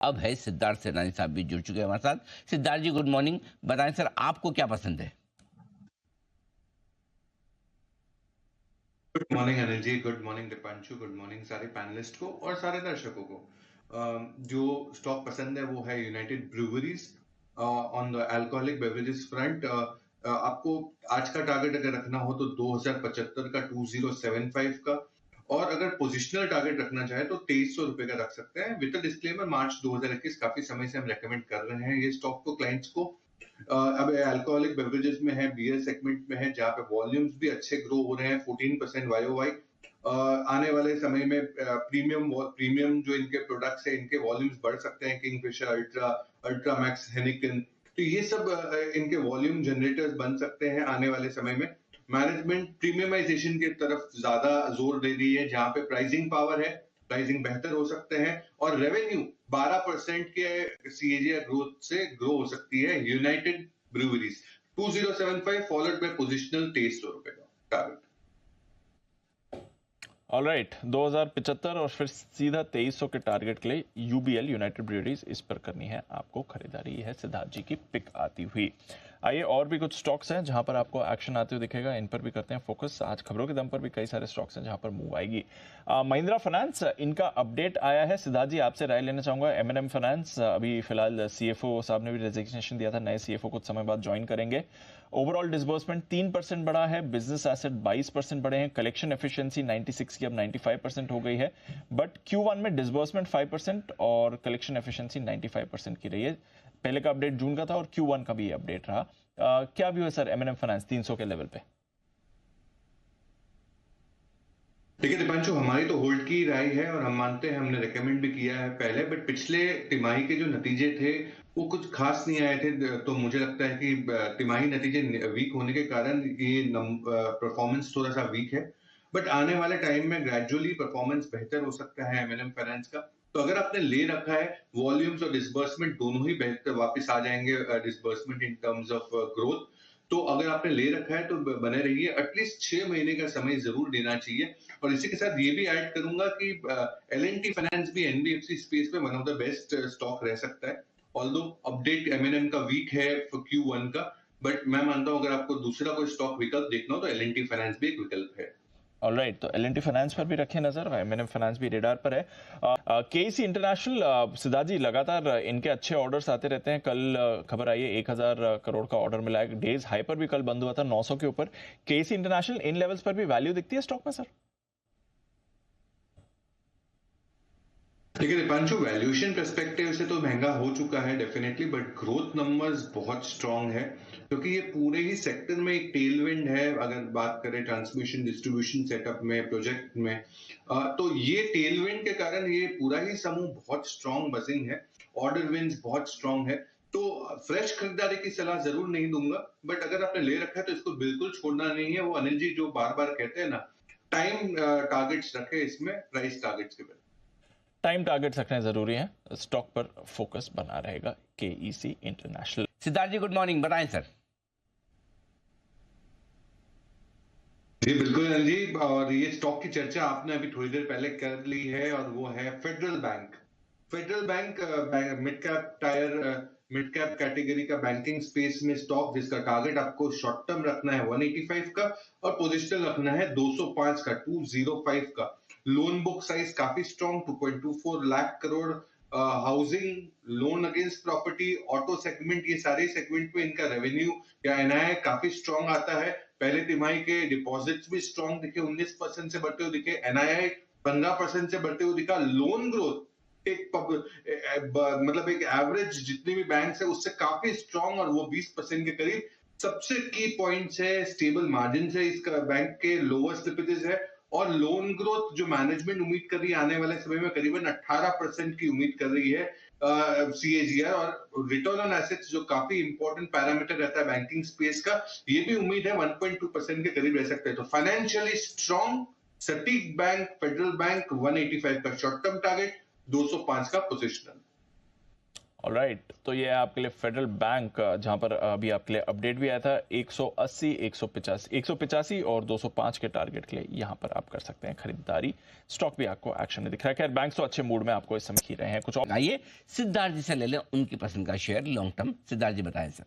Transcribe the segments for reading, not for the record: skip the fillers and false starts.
अब है सिद्धार्थ सेनानी साहब भी जुड़ चुके हैं हमारे साथ। सिद्धार्थ जी गुड मॉर्निंग, बताएं सर आपको क्या पसंद है? Good morning Anil ji, good morning Deepanshu, good morning सारे पैनलिस्ट को और सारे दर्शकों को। जो स्टॉक पसंद है वो है United Breweries on the alcoholic beverages front. आपको आज का टारगेट अगर रखना हो तो 2075 का, 2075 का, और अगर पोजिशनल टारगेट रखना चाहे तो 2300 रुपए का रख सकते हैं। विद डिस्क्लेमर, मार्च 2021 काफी समय से हम रेकमेंड कर रहे हैं ये स्टॉक को क्लाइंट्स को। अब अल्कोहलिक बेवरेजेस में है, बियर सेगमेंट में है, जहां पे वॉल्यूम्स भी अच्छे ग्रो हो रहे हैं 14% वाई। आने वाले समय में प्रीमियम जो इनके प्रोडक्ट्स है, इनके वॉल्यूम्स बढ़ सकते हैं। किंगफिशर अल्ट्रा, अल्ट्रा मैक्स, हेनिकन, तो ये सब इनके वॉल्यूम जनरेटर्स बन सकते हैं आने वाले समय में। मैनेजमेंट प्रीमियमाइजेशन की तरफ ज्यादा जोर दे रही है, जहां पे प्राइसिंग पावर है, प्राइसिंग बेहतर हो सकते हैं, और रेवेन्यू 12% के सीएजीआर ग्रोथ से ग्रो हो सकती है United breweries. 2075 followed by positional 2300 रुपए का टारगेट। ऑलराइट, 2075 और फिर सीधा 2300 के टारगेट के लिए यूबीएल यूनाइटेड ब्रूवरीज, इस पर करनी है आपको खरीदारी। है सिद्धार्थ जी की पिक आती हुई। आइए और भी कुछ स्टॉक्स हैं जहां पर आपको एक्शन आते हुए दिखेगा, इन पर भी करते हैं फोकस। आज खबरों के दम पर भी कई सारे स्टॉक्स हैं जहां पर मूव आएगी। महिंद्रा फाइनेंस, इनका अपडेट आया है। सिद्धार्थ जी आपसे राय लेना चाहूंगा। एमएनएम फाइनेंस, अभी फिलहाल सीएफओ साहब ने भी रेजिग्नेशन दिया था, नए सीएफओ कुछ समय बाद ज्वाइन करेंगे। ओवरऑल डिसबर्समेंट 3% बढ़ा है, बिजनेस एसेट 22% बढ़े हैं, कलेक्शन एफिशिएंसी 96 की अब 95% हो गई है। बट Q1 में डिसबर्समेंट 5% और कलेक्शन एफिशिएंसी 95% की रही है। पहले का अपडेट जून का था और Q1 का भी ये अपडेट रहा। क्या व्यू है सर एमएनएम फाइनेंस 300 के लेवल पे? देखिए दीपांशु, हमारी तो होल्ड की राय है और हम मानते हैं, हमने रेकमेंड भी किया है पहले, बट पिछले तिमाही के जो नतीजे थे वो कुछ खास नहीं आए थे। तो मुझे लगता है कि तिमाही नतीजे वीक होने के कारण ये परफॉर्मेंस थोड़ा सा वीक है। बट आने वाले टाइम में ग्रेजुअली परफॉर्मेंस बेहतर हो सकता है एमएनएम फाइनेंस का। तो अगर आपने ले रखा है, वॉल्यूम्स और डिसबर्समेंट दोनों ही बेहतर वापस आ जाएंगे, disbursement in terms of growth. तो अगर आपने ले रखा है तो बने रहिए, एटलीस्ट 6 महीने का समय जरूर देना चाहिए। और इसी के साथ ये भी ऐड करूंगा कि एल&टी फाइनेंस भी एनबीएफसी स्पेस में one of the best stock रह सकता है। ऑल्दो अपडेट एमएनएम का वीक है फॉर Q1 का, बट मैं मानता हूं अगर आपको दूसरा कोई स्टॉक विकल्प देखना हो तो एल&टी फाइनेंस भी एक विकल्प है। ऑलराइट, तो एल&टी फाइनेंस पर भी रखें नजर, एमएनएम फाइनेंस भी रेडार पर है। केसी इंटरनेशनल, सिद्धार्थ जी लगातार इनके अच्छे ऑर्डर्स आते रहते हैं। कल खबर आई है 1000 करोड़ का ऑर्डर मिला है। डेज हाई पर भी कल बंद हुआ था 900 के ऊपर। केसी इंटरनेशनल इन लेवल्स पर भी वैल्यू दिखती है स्टॉक में सर? देखिए दीपांशु, वैल्यूएशन पर्सपेक्टिव से तो महंगा हो चुका है डेफिनेटली, बट ग्रोथ नंबर्स बहुत स्ट्रांग है, क्योंकि ये पूरे ही सेक्टर में एक टेलविंड है। अगर बात करें ट्रांसमिशन डिस्ट्रीब्यूशन सेटअप में, प्रोजेक्ट में, तो ये टेलविंड के कारण ये पूरा ही समूह बहुत स्ट्रांग बजिंग है। ऑर्डर विन्स बहुत स्ट्रांग है। तो फ्रेश खरीदारी की सलाह जरूर नहीं दूंगा, बट अगर आपने ले रखा है तो इसको बिल्कुल छोड़ना नहीं है। वो अनिल जी जो बार बार कहते हैं ना, टाइम टारगेट्स रखे इसमें, प्राइस टारगेट्स के बजाय। टाइम टारगेट्स रखने जरूरी है, स्टॉक पर फोकस बना रहेगा KEC international. Siddharth ji good morning, बताएं सर। जी बिल्कुल अनिल जी, और ये स्टॉक की चर्चा आपने अभी थोड़ी देर पहले कर ली है, और वो है federal bank. Federal bank mid cap category का बैंकिंग स्पेस में स्टॉक, जिसका टारगेट आपको शॉर्ट टर्म रखना है 185 का, और पोजिशनल रखना है 205 का, 205 का। लोन बुक साइज काफी strong, 2.24 lakh crore. Housing loan against property, auto segment, ये सारे सेगमेंट में इनका रेवेन्यू या एनआईआई काफी स्ट्रॉन्ग आता है। पहले तिमाही के डिपॉजिट्स भी स्ट्रॉन्ग दिखे, 19% से बढ़ते हुए दिखे। एनआईआई 15% से बढ़ते हुए दिखा। लोन ग्रोथ मतलब एक एवरेज जितनी भी बैंक है उससे काफी स्ट्रॉन्ग, और वो 20% के करीब। सबसे की पॉइंट्स है स्टेबल मार्जिन है इसका, बैंक के लोअर स्लिपेजेस है, और लोन ग्रोथ जो मैनेजमेंट उम्मीद कर रही है आने वाले समय में करीबन 18% की उम्मीद कर रही है सीएजीआर। और रिटर्न ऑन एसेट्स जो काफी इंपॉर्टेंट पैरामीटर रहता है बैंकिंग स्पेस का, ये भी उम्मीद है 1.2% के करीब रह सकते हैं। तो फाइनेंशियली स्ट्रॉन्ग सटीक बैंक फेडरल बैंक, 185 का शॉर्ट टर्म टारगेट, 205 का पोजिशनल। ऑलराइट, तो ये है आपके लिए फेडरल बैंक, जहां पर अभी आपके लिए अपडेट भी आया था 180, 185 और 205 के टारगेट के लिए यहां पर आप कर सकते हैं खरीदारी। स्टॉक भी आपको एक्शन में दिख रहा है। खैर बैंक तो अच्छे मूड में आपको इस समय खी रहे हैं। कुछ और आइए सिद्धार्थ जी से ले लें उनकी पसंद का शेयर लॉन्ग टर्म। सिद्धार्थ जी बताएं सर।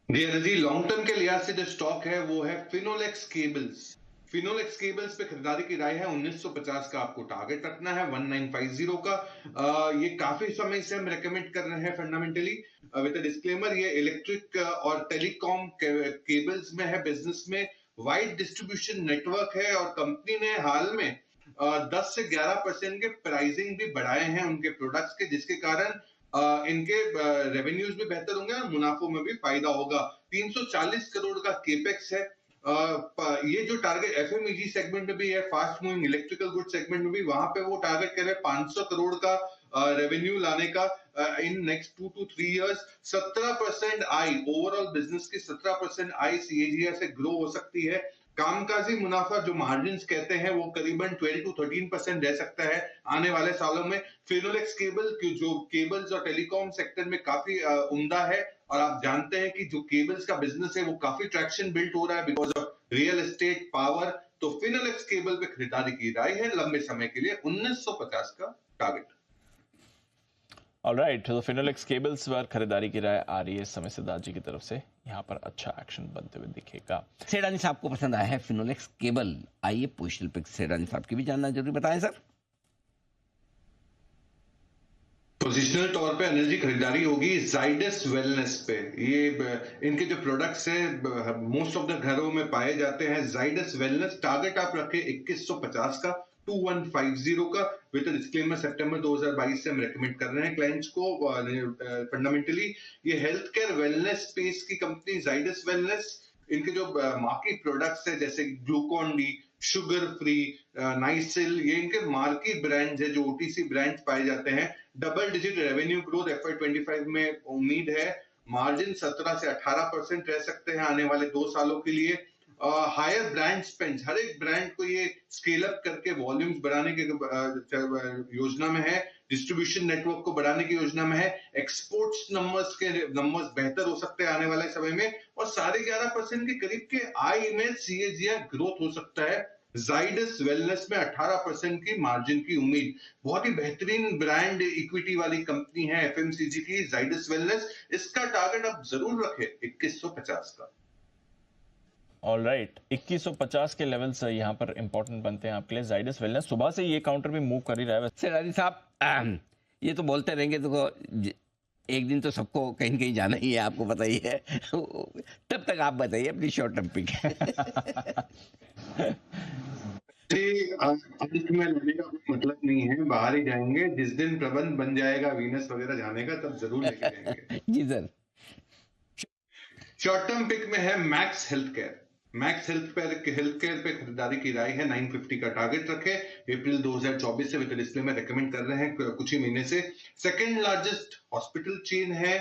जी अनिल जी, लॉन्ग टर्म के लिहाज से जो स्टॉक है वो है फिनोलेक्स केबल्स। फिनोलेक्स केबल्स पे खरीदारी की राय है। 1950 का आपको टारगेट रखना है, 1950 का। ये काफी समय से हम रेकमेंड कर रहे हैं फंडामेंटली विद डिस्क्लेमर। ये इलेक्ट्रिक और टेलीकॉम केबल्स में है, बिजनेस में वाइड डिस्ट्रीब्यूशन नेटवर्क है, और कंपनी ने हाल में 10 से 11% के प्राइसिंग भी बढ़ाए हैं उनके प्रोडक्ट्स के, जिसके कारण इनके रेवेन्यूज भी बेहतर होंगे और मुनाफों में भी फायदा होगा। 340 करोड़ का केपेक्स है। ये जो टारगेट एफएमईजी सेगमेंट में भी है, fast moving electrical good segment में भी, वहां पे वो टारगेट कर रहे हैं 500 करोड़ का रेवेन्यू लाने का in next 2 to 3 years. 17% I overall business की 17% आई सीएजीआर से ग्रो हो सकती है। कामकाजी मुनाफा जो मार्जिन्स कहते हैं वो करीबन 12 to 13% रह सकता है आने वाले सालों में। फिनोलेक्स केबल की जो केबल्स और टेलीकॉम सेक्टर में काफी उम्दा है, और आप जानते हैं कि जो केबल्स का बिजनेस है वो काफी ट्रैक्शन बिल्ट हो रहा है because of real estate power. तो फिनोलेक्स केबल पे खरीदारी की राय है लंबे समय के लिए, 1950 का टारगेट। ऑलराइट, तो फिनोलेक्स केबल्स पर खरीदारी की राय आ रही है इस समय सिद्धार्थ जी की तरफ से। यहाँ पर अच्छा एक्शन बनते हुए दिखेगा। सेडानी साहब को पसंद आया है फिनोलेक्स केबल। आइए पोजिशनल पिक सेडानी साहब की भी जानना जरूरी बताएं सर। पोजिशनल तौर पे एनर्जी खरीदारी होगी जाइडस वेलनेस पे। ये इनके जो प्रोडक्ट्स है मोस्ट ऑफ द घरों में पाए जाते हैं। जाइडस वेलनेस टारगेट आप रखें 2150 का, 2150 का विद डिस्क्लेमर। सितंबर 2022 से हम रेकमेंड कर रहे हैं क्लाइंट्स को। फंडामेंटली ये हेल्थ केयर वेलनेस स्पेस की कंपनी जाइडस वेलनेस, इनके जो मार्केट प्रोडक्ट्स है जैसे Glucon D, sugar free, Nycil, ये इनके मार्केट ब्रांड्स है जो ओटीसी ब्रांड्स पाए जाते हैं। Double digit revenue growth FY25 में उम्मीद है। मार्जिन 17 से 18% रह सकते हैं आने वाले 2 सालों के लिए। हायर ब्रांड स्पेंड, हर एक ब्रांड को ये स्केल अप करके वॉल्यूम्स बढ़ाने के योजना में है। डिस्ट्रीब्यूशन नेटवर्क को बढ़ाने की योजना में है। एक्सपोर्ट्स नंबर्स बेहतर हो सकते हैं आने वाले समय में, और 11.5% के करीब के आई में सीएजीआर ग्रोथ हो सकता है। जाइडस वेलनेस में 18% की मार्जिन की उम्मीद। बहुत ही बेहतरीन ब्रांड इक्विटी वाली कंपनी है एफएमसीजी की जाइडस वेलनेस। इसका टारगेट आप जरूर रखें 2150 का। ऑलराइट, 2150 के लेवल्स यहाँ पर इंपॉर्टेंट बनते हैं आपके लिए। जाइडस वेलनेस सुबह से ये काउंटर भी मूव कर ही रहा है। सेडानी साहब ये तो बोलते रहेंगे तो एक दिन तो सबको कहीं न कहीं जाना ही है, आपको पता ही है। तब तक आप बताइए अपनी शॉर्ट टर्म पिक। अंत में लेने का कोई मतलब नहीं है, बाहर ही जाएंगे। जिस दिन प्रबंध बन जाएगा वीनस वगैरह जाने का तब जरूर लेके जाएंगे। जी सर। शॉर्ट टर्म पिक में है max health care. Max health care पे खरीदारी की राय है। 950 का टारगेट रखे। अप्रैल 2024 से विद डिस्प्ले में रेकमेंड कर रहे हैं कुछ ही महीने से। सेकंड लार्जेस्ट हॉस्पिटल चेन है,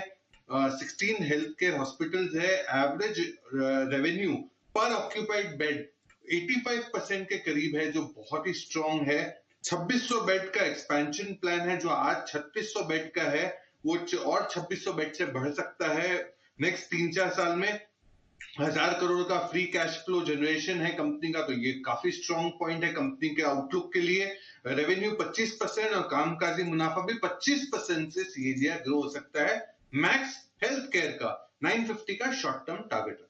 16 हेल्थ केयर हॉस्पिटल्स है। एवरेज रेवेन्यू पर ऑक्यूपाइड बेड 85% के करीब है, जो बहुत ही स्ट्रॉन्ग है। 2600 बेड का एक्सपेंशन प्लान है, जो आज 3600 बेड का है, वो और 2600 बेड से बढ़ सकता है नेक्स्ट 3-4 साल में। 1000 करोड़ का फ्री कैश फ्लो जनरेशन है कंपनी का, तो ये काफी स्ट्रॉन्ग पॉइंट है कंपनी के आउटलुक के लिए। रेवेन्यू 25% और कामकाजी मुनाफा भी 25% से सीएजीआर ग्रो हो सकता है। मैक्स हेल्थ केयर का 950 का शॉर्ट टर्म टारगेट रखें।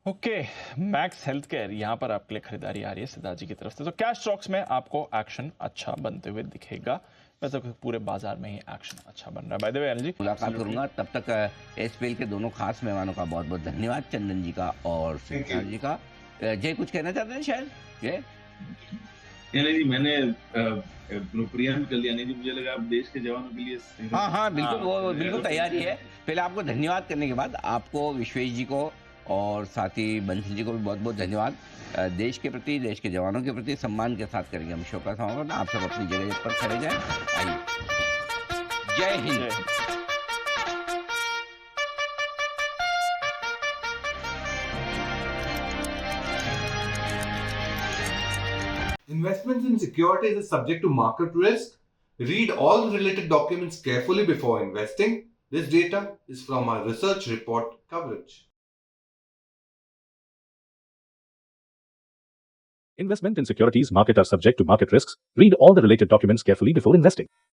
ओके, मैक्स हेल्थ केयर यहाँ पर आपके लिए खरीदारी आ रही है सिद्धार्थ जी की तरफ से। तो कैश स्टॉक्स में आपको एक्शन अच्छा बनते हुए दिखेगा। वैसे तो पूरे बाजार में ही एक्शन अच्छा बन रहा है। By the way Anil ji, मुलाकात करूंगा, तब तक एसपीएल के दोनों खास मेहमानों का बहुत बहुत धन्यवाद, चंदन जी का और सिद्धार्थ जी का। जय कुछ कहना चाहते हैं शायद? जय नहीं जी, मैंने प्रियम कर लिया। नहीं जी, मुझे लगा आप देश के जवानों के लिए। हाँ बिल्कुल, वो बिल्कुल तैयारी है। पहले आपको धन्यवाद करने के बाद आपको विश्वेश जी को और साथ ही बंसल जी को भी बहुत बहुत धन्यवाद। देश के प्रति, देश के जवानों के प्रति सम्मान के साथ करेंगे हम शो का समापन। आप सब अपनी जगह पर खड़े जाएं। आइए, जय Hind. Investments in securities is subject to market risk. Read all related documents carefully before investing. This data is from our research report coverage. Investment in securities market are subject to market risks. Read all the related documents carefully before investing.